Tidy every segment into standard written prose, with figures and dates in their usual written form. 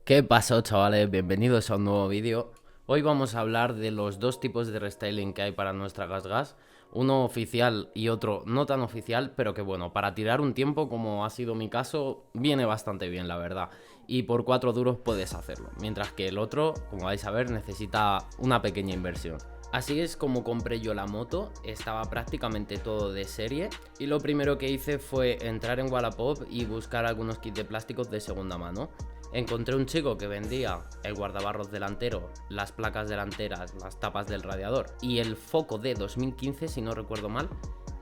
¿Qué pasó, chavales? Bienvenidos a un nuevo vídeo. Hoy vamos a hablar de los dos tipos de restyling que hay para nuestra GasGas. Uno oficial y otro no tan oficial, pero que bueno, para tirar un tiempo, como ha sido mi caso, viene bastante bien, la verdad. Y por 4 duros puedes hacerlo. Mientras que el otro, como vais a ver, necesita una pequeña inversión. Así es como compré yo la moto, estaba prácticamente todo de serie y lo primero que hice fue entrar en Wallapop y buscar algunos kits de plásticos de segunda mano. Encontré un chico que vendía el guardabarros delantero, las placas delanteras, las tapas del radiador y el foco de 2015, si no recuerdo mal,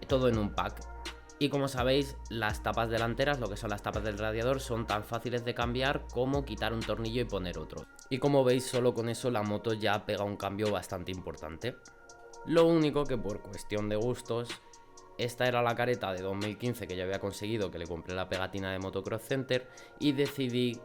todo en un pack. Y como sabéis, las tapas delanteras, lo que son las tapas del radiador, son tan fáciles de cambiar como quitar un tornillo y poner otro. Y como veis, solo con eso la moto ya pega un cambio bastante importante. Lo único que por cuestión de gustos, esta era la careta de 2015 que ya había conseguido, que le compré la pegatina de Motocross Center y decidí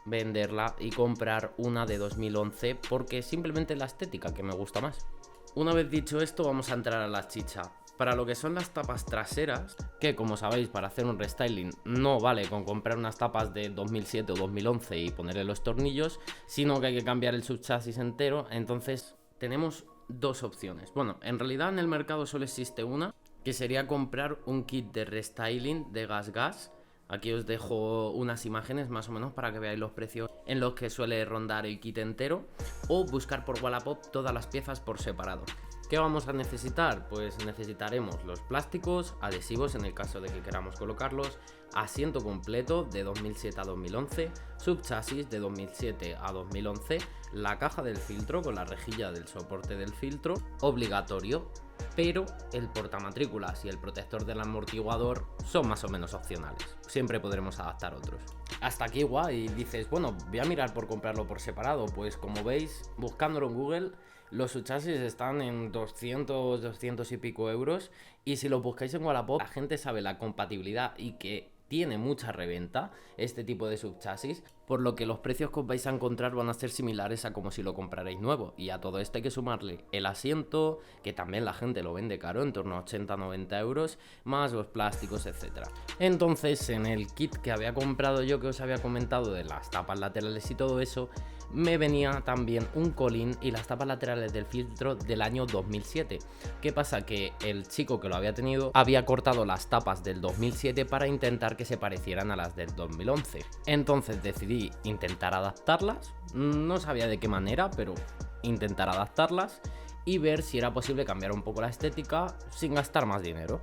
venderla y comprar una de 2011 porque simplemente la estética que me gusta más. Una vez dicho esto, vamos a entrar a la chicha. Para lo que son las tapas traseras, que como sabéis, para hacer un restyling no vale con comprar unas tapas de 2007 o 2011 y ponerle los tornillos, sino que hay que cambiar el subchasis entero. Entonces tenemos dos opciones. Bueno, en realidad en el mercado solo existe una, que sería comprar un kit de restyling de GasGas. Aquí os dejo unas imágenes más o menos para que veáis los precios en los que suele rondar el kit entero, o buscar por Wallapop todas las piezas por separado. ¿Qué vamos a necesitar? Pues necesitaremos los plásticos, adhesivos en el caso de que queramos colocarlos, asiento completo de 2007 a 2011, subchasis de 2007 a 2011, la caja del filtro con la rejilla del soporte del filtro, obligatorio, pero el portamatrículas y el protector del amortiguador son más o menos opcionales. Siempre podremos adaptar otros. Hasta aquí guay, y dices, bueno, voy a mirar por comprarlo por separado. Pues como veis, buscándolo en Google, los subchasis están en 200 y pico euros. Y si lo buscáis en Wallapop, la gente sabe la compatibilidad y que tiene mucha reventa este tipo de subchasis, por lo que los precios que os vais a encontrar van a ser similares a como si lo comprarais nuevo. Y a todo esto hay que sumarle el asiento, que también la gente lo vende caro, en torno a 80-90 euros, más los plásticos, etcétera. Entonces, en el kit que había comprado yo, que os había comentado, de las tapas laterales y todo eso, me venía también un colín y las tapas laterales del filtro del año 2007. ¿Qué pasa? Que el chico que lo había tenido había cortado las tapas del 2007 para intentar que se parecieran a las del 2011. Entonces decidí intentar adaptarlas, no sabía de qué manera, pero intentar adaptarlas y ver si era posible cambiar un poco la estética sin gastar más dinero.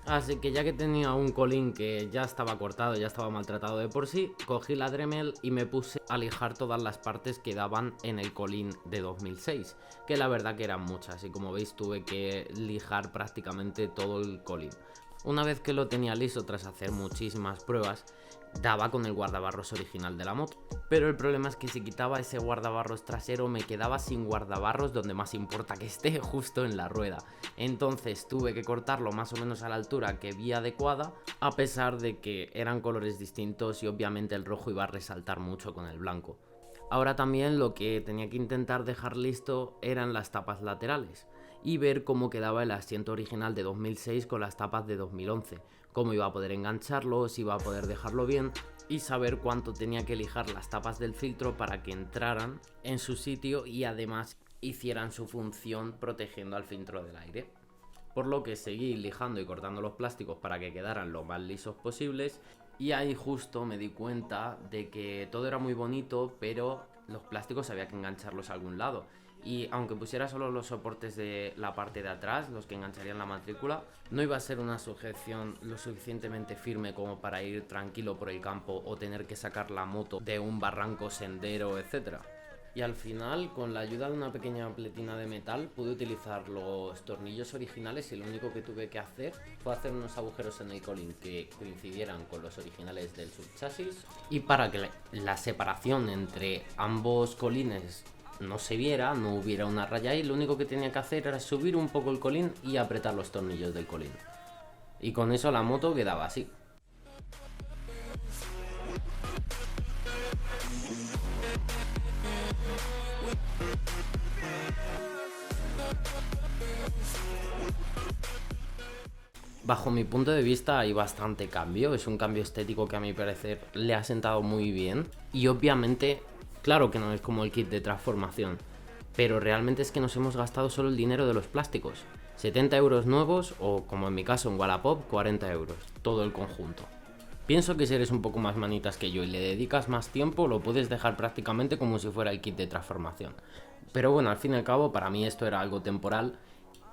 Así que ya que tenía un colín que ya estaba cortado, ya estaba maltratado de por sí, cogí la Dremel y me puse a lijar todas las partes que daban en el colín de 2006, que la verdad que eran muchas, y como veis tuve que lijar prácticamente todo el colín. Una vez que lo tenía liso, tras hacer muchísimas pruebas, daba con el guardabarros original de la moto. Pero el problema es que si quitaba ese guardabarros trasero, me quedaba sin guardabarros donde más importa que esté, justo en la rueda. Entonces tuve que cortarlo más o menos a la altura que vi adecuada, a pesar de que eran colores distintos y obviamente el rojo iba a resaltar mucho con el blanco. Ahora también lo que tenía que intentar dejar listo eran las tapas laterales y ver cómo quedaba el asiento original de 2006 con las tapas de 2011, cómo iba a poder engancharlo, si iba a poder dejarlo bien, y saber cuánto tenía que lijar las tapas del filtro para que entraran en su sitio y además hicieran su función protegiendo al filtro del aire. Por lo que seguí lijando y cortando los plásticos para que quedaran lo más lisos posibles, y ahí justo me di cuenta de que todo era muy bonito, pero los plásticos había que engancharlos a algún lado. Y aunque pusiera solo los soportes de la parte de atrás, los que engancharían la matrícula, no iba a ser una sujeción lo suficientemente firme como para ir tranquilo por el campo o tener que sacar la moto de un barranco, sendero, etcétera. Y al final, con la ayuda de una pequeña pletina de metal, pude utilizar los tornillos originales, y lo único que tuve que hacer fue hacer unos agujeros en el colín que coincidieran con los originales del subchasis, y para que la separación entre ambos colines no se viera, no hubiera una raya ahí, lo único que tenía que hacer era subir un poco el colín y apretar los tornillos del colín. Y con eso la moto quedaba así. Bajo mi punto de vista hay bastante cambio, es un cambio estético que a mi parecer le ha sentado muy bien, y obviamente Claro que no es como el kit de transformación, pero realmente es que nos hemos gastado solo el dinero de los plásticos. 70 euros nuevos o, como en mi caso en Wallapop, 40 euros, todo el conjunto. Pienso que si eres un poco más manitas que yo y le dedicas más tiempo, lo puedes dejar prácticamente como si fuera el kit de transformación. Pero bueno, al fin y al cabo, para mí esto era algo temporal,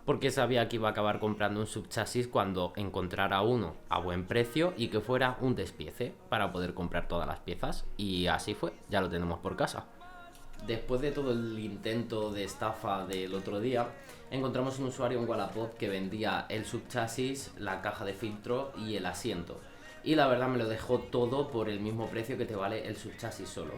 porque sabía que iba a acabar comprando un subchasis cuando encontrara uno a buen precio y que fuera un despiece para poder comprar todas las piezas. Y así fue, ya lo tenemos por casa. Después de todo el intento de estafa del otro día, encontramos un usuario en Wallapop que vendía el subchasis, la caja de filtro y el asiento. Y la verdad me lo dejó todo por el mismo precio que te vale el subchasis solo.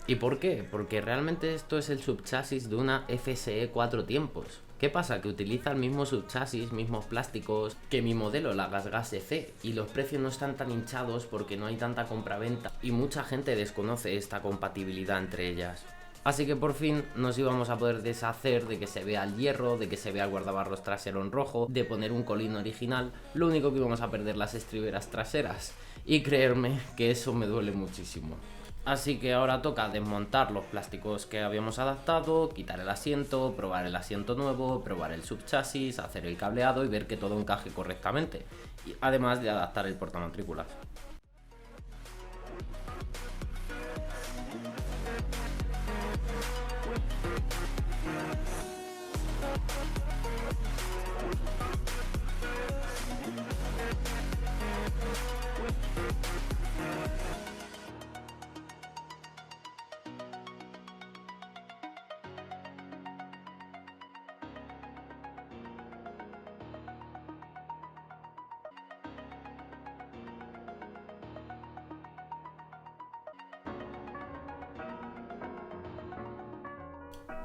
¿Y por qué? Porque realmente esto es el subchasis de una FSE 4 tiempos. ¿Qué pasa? Que utiliza el mismo subchasis, mismos plásticos que mi modelo, la GasGas EC, y los precios no están tan hinchados porque no hay tanta compraventa y mucha gente desconoce esta compatibilidad entre ellas. Así que por fin nos íbamos a poder deshacer de que se vea el hierro, de que se vea el guardabarros trasero en rojo, de poner un colín original, lo único que íbamos a perder las estriberas traseras. Y creerme que eso me duele muchísimo. Así que ahora toca desmontar los plásticos que habíamos adaptado, quitar el asiento, probar el asiento nuevo, probar el subchasis, hacer el cableado y ver que todo encaje correctamente. Y además de adaptar el portamatrículas.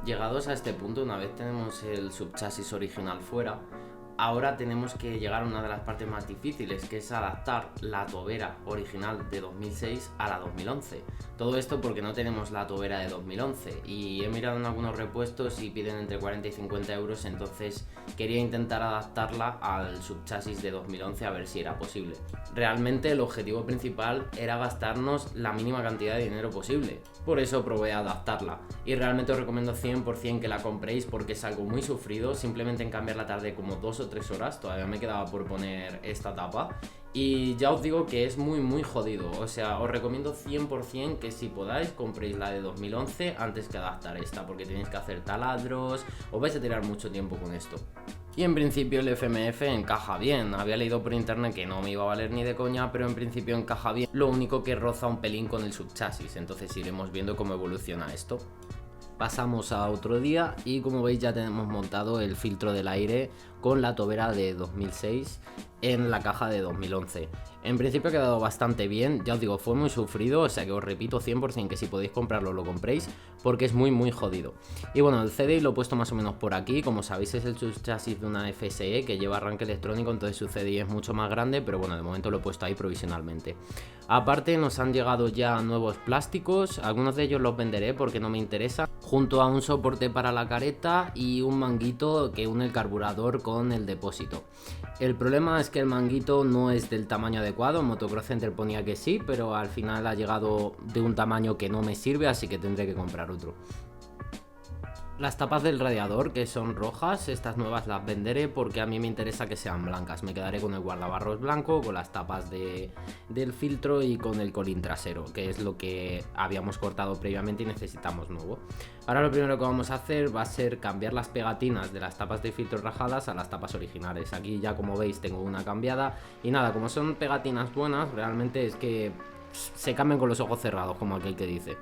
Llegados a este punto, una vez tenemos el subchasis original fuera, ahora tenemos que llegar a una de las partes más difíciles, que es adaptar la tobera original de 2006 a la 2011. Todo esto porque no tenemos la tobera de 2011 y he mirado en algunos repuestos y piden entre 40 y 50 euros, entonces quería intentar adaptarla al subchasis de 2011 a ver si era posible. Realmente el objetivo principal era gastarnos la mínima cantidad de dinero posible, por eso probé a adaptarla y realmente os recomiendo 100% que la compréis porque es algo muy sufrido, simplemente en cambiarla tardé como 2 o 3 horas, todavía me quedaba por poner esta tapa y ya os digo que es muy jodido, o sea, os recomiendo 100% que si podáis compréis la de 2011 antes que adaptar esta, porque tenéis que hacer taladros, os vais a tirar mucho tiempo con esto. Y en principio el FMF encaja bien, había leído por internet que no me iba a valer ni de coña, pero en principio encaja bien, lo único que roza un pelín con el subchasis, entonces iremos viendo cómo evoluciona esto. Pasamos a otro día y como veis ya tenemos montado el filtro del aire con la tobera de 2006 en la caja de 2011. En principio ha quedado bastante bien, ya os digo, fue muy sufrido, o sea que os repito 100% que si podéis comprarlo lo compréis porque es muy jodido. Y bueno, el CDI lo he puesto más o menos por aquí, como sabéis es el subchasis de una FSE que lleva arranque electrónico, entonces su CDI es mucho más grande, pero bueno, de momento lo he puesto ahí provisionalmente. Aparte nos han llegado ya nuevos plásticos, algunos de ellos los venderé porque no me interesa, junto a un soporte para la careta y un manguito que une el carburador con el depósito. El problema es que el manguito no es del tamaño adecuado, en Motocross Center ponía que sí, pero al final ha llegado de un tamaño que no me sirve, así que tendré que comprar otro. Las tapas del radiador, que son rojas, estas nuevas las venderé porque a mí me interesa que sean blancas. Me quedaré con el guardabarros blanco, con las tapas del filtro y con el colín trasero, que es lo que habíamos cortado previamente y necesitamos nuevo. Ahora lo primero que vamos a hacer va a ser cambiar las pegatinas de las tapas de filtro rajadas a las tapas originales. Aquí ya como veis tengo una cambiada y nada, como son pegatinas buenas, realmente es que se cambian con los ojos cerrados, como aquel que dice.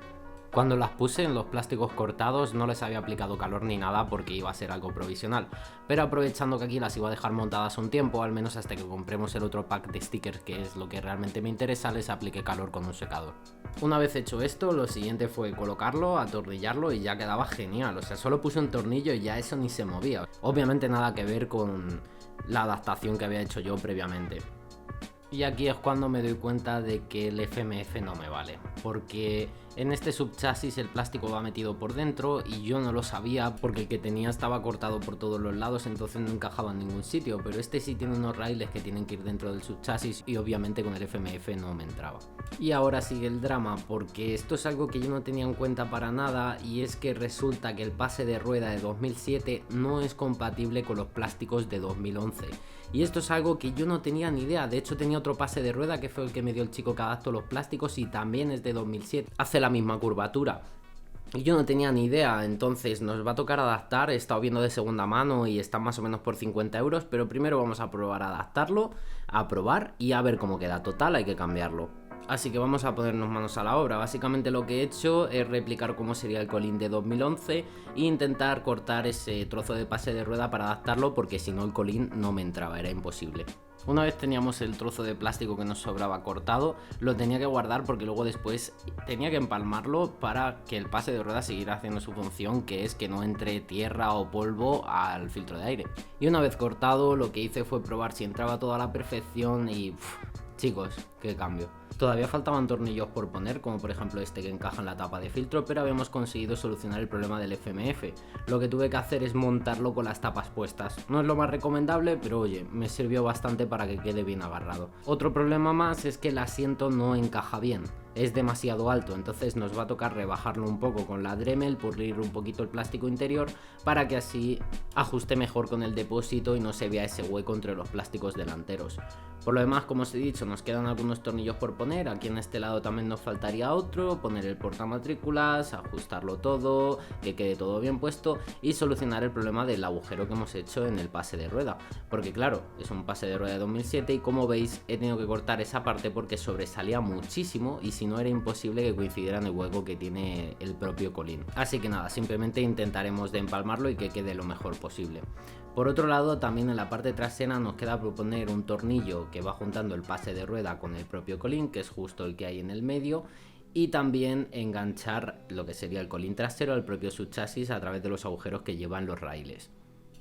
Cuando las puse en los plásticos cortados no les había aplicado calor ni nada porque iba a ser algo provisional, pero aprovechando que aquí las iba a dejar montadas un tiempo, al menos hasta que compremos el otro pack de stickers, que es lo que realmente me interesa, les apliqué calor con un secador. Una vez hecho esto, lo siguiente fue colocarlo, atornillarlo y ya quedaba genial, o sea, solo puse un tornillo y ya eso ni se movía. Obviamente nada que ver con la adaptación que había hecho yo previamente. Y aquí es cuando me doy cuenta de que el FMF no me vale, porque En este subchasis el plástico va metido por dentro y yo no lo sabía porque el que tenía estaba cortado por todos los lados, entonces no encajaba en ningún sitio, pero este sí tiene unos raíles que tienen que ir dentro del subchasis y obviamente con el FMF no me entraba. Y ahora sigue el drama, porque esto es algo que yo no tenía en cuenta para nada, y es que resulta que el pase de rueda de 2007 no es compatible con los plásticos de 2011. Y esto es algo que yo no tenía ni idea. De hecho tenía otro pase de rueda que fue el que me dio el chico que adaptó los plásticos y también es de 2007. Hace la misma curvatura. Y yo no tenía ni idea, entonces nos va a tocar adaptar. He estado viendo de segunda mano y está más o menos por 50 euros, pero primero vamos a probar a adaptarlo, a probar y a ver cómo queda. Total, hay que cambiarlo. Así que vamos a ponernos manos a la obra. Básicamente lo que he hecho es replicar cómo sería el Colin de 2011 e intentar cortar ese trozo de pase de rueda para adaptarlo, porque si no el Colin no me entraba, era imposible. Una vez teníamos el trozo de plástico que nos sobraba cortado, lo tenía que guardar porque luego después tenía que empalmarlo para que el pase de rueda siguiera haciendo su función, que es que no entre tierra o polvo al filtro de aire. Y una vez cortado, lo que hice fue probar si entraba todo a la perfección y... chicos, qué cambio. Todavía faltaban tornillos por poner, como por ejemplo este que encaja en la tapa de filtro, pero habíamos conseguido solucionar el problema del FMF. Lo que tuve que hacer es montarlo con las tapas puestas. No es lo más recomendable, pero oye, me sirvió bastante para que quede bien agarrado. Otro problema más es que el asiento no encaja bien. Es demasiado alto, entonces nos va a tocar rebajarlo un poco con la Dremel, pulir un poquito el plástico interior para que así ajuste mejor con el depósito y no se vea ese hueco entre los plásticos delanteros. Por lo demás, como os he dicho, nos quedan algunos tornillos por poner. Aquí en este lado también nos faltaría otro, poner el portamatrículas, ajustarlo todo, que quede todo bien puesto y solucionar el problema del agujero que hemos hecho en el pase de rueda, porque claro, es un pase de rueda de 2007 y como veis he tenido que cortar esa parte porque sobresalía muchísimo y si no era imposible que coincidiera en el hueco que tiene el propio Colin. Así que nada, simplemente intentaremos de empalmarlo y que quede lo mejor posible. Por otro lado, también en la parte trasera nos queda proponer un tornillo que va juntando el pase de rueda con el propio Colin, que es justo el que hay en el medio, y también enganchar lo que sería el Colin trasero al propio subchasis a través de los agujeros que llevan los raíles.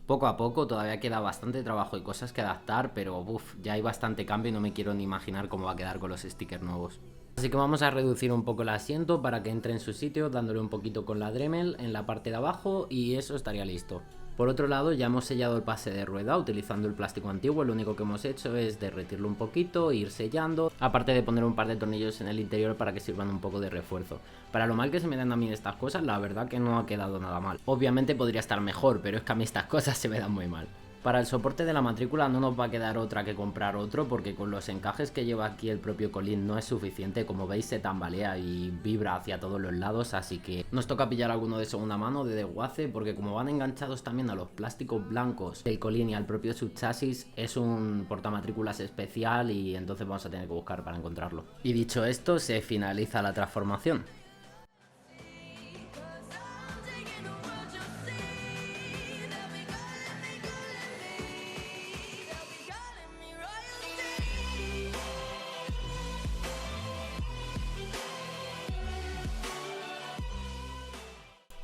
Poco a poco, todavía queda bastante trabajo y cosas que adaptar, pero ya hay bastante cambio y no me quiero ni imaginar cómo va a quedar con los stickers nuevos. Así que vamos a reducir un poco el asiento para que entre en su sitio, dándole un poquito con la Dremel en la parte de abajo y eso estaría listo. Por otro lado, ya hemos sellado el pase de rueda utilizando el plástico antiguo. Lo único que hemos hecho es derretirlo un poquito, ir sellando, aparte de poner un par de tornillos en el interior para que sirvan un poco de refuerzo. Para lo mal que se me dan a mí estas cosas, la verdad que no ha quedado nada mal. Obviamente podría estar mejor, pero es que a mí estas cosas se me dan muy mal. Para el soporte de la matrícula no nos va a quedar otra que comprar otro, porque con los encajes que lleva aquí el propio Colin no es suficiente. Como veis, se tambalea y vibra hacia todos los lados, así que nos toca pillar alguno de segunda mano, de desguace, porque como van enganchados también a los plásticos blancos del Colin y al propio subchasis, es un portamatrículas especial y entonces vamos a tener que buscar para encontrarlo. Y dicho esto, se finaliza la transformación.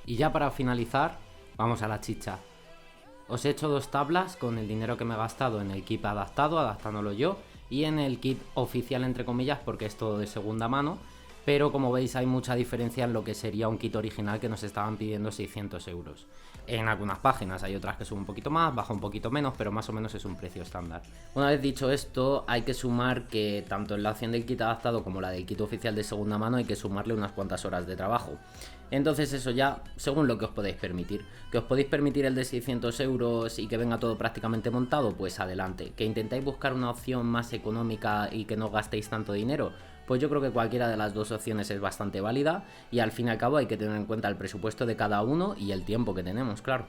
Y ya para finalizar, vamos a la chicha. Os he hecho 2 tablas con el dinero que me he gastado en el kit adaptado, adaptándolo yo, y en el kit oficial entre comillas, porque es todo de segunda mano, pero como veis hay mucha diferencia en lo que sería un kit original que nos estaban pidiendo 600 euros. En algunas páginas hay otras que suben un poquito más, baja un poquito menos, pero más o menos es un precio estándar. Una vez dicho esto, hay que sumar que tanto en la opción del kit adaptado como la del kit oficial de segunda mano hay que sumarle unas cuantas horas de trabajo. Entonces eso ya según lo que os podéis permitir. ¿Que os podéis permitir el de 600 euros y que venga todo prácticamente montado? Pues adelante. ¿Que intentáis buscar una opción más económica y que no gastéis tanto dinero? Pues yo creo que cualquiera de las dos opciones es bastante válida y al fin y al cabo hay que tener en cuenta el presupuesto de cada uno y el tiempo que tenemos, claro.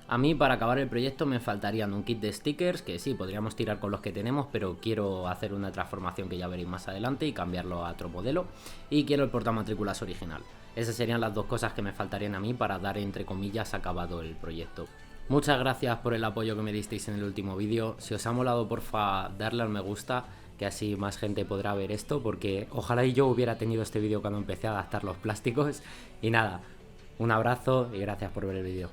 A mí para acabar el proyecto me faltarían un kit de stickers, que sí, podríamos tirar con los que tenemos, pero quiero hacer una transformación que ya veréis más adelante y cambiarlo a otro modelo. Y quiero el portamatrículas original. Esas serían las dos cosas que me faltarían a mí para dar entre comillas acabado el proyecto. Muchas gracias por el apoyo que me disteis en el último vídeo. Si os ha molado, porfa, darle al me gusta, que así más gente podrá ver esto, porque ojalá y yo hubiera tenido este vídeo cuando empecé a adaptar los plásticos. Y nada, un abrazo y gracias por ver el vídeo.